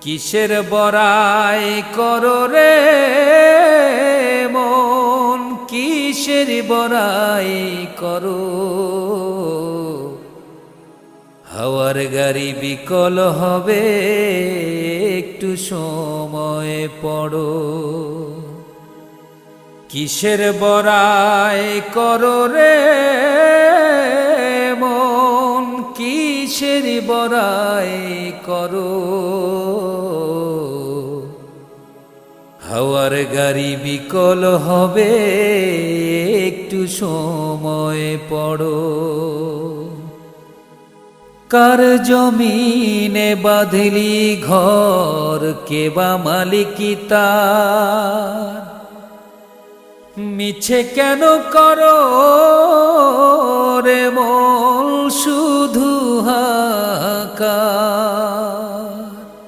কিসের বড়াই করো রে মন, কিসের বড়াই করো। হাওয়ার গাড়ি বিকল হবে, একটু সময় পড়ো। কিসের বড়াই করো রে মন, কিসের বড়াই করো। হাওয়ার গাড়ি বিকল হবে, একটু সময় পড়ো। কার জমিনে বাঁধলি ঘর, কে বা মালিকি তার। মিছে কেন করো রে মন শুধু হাহাকার।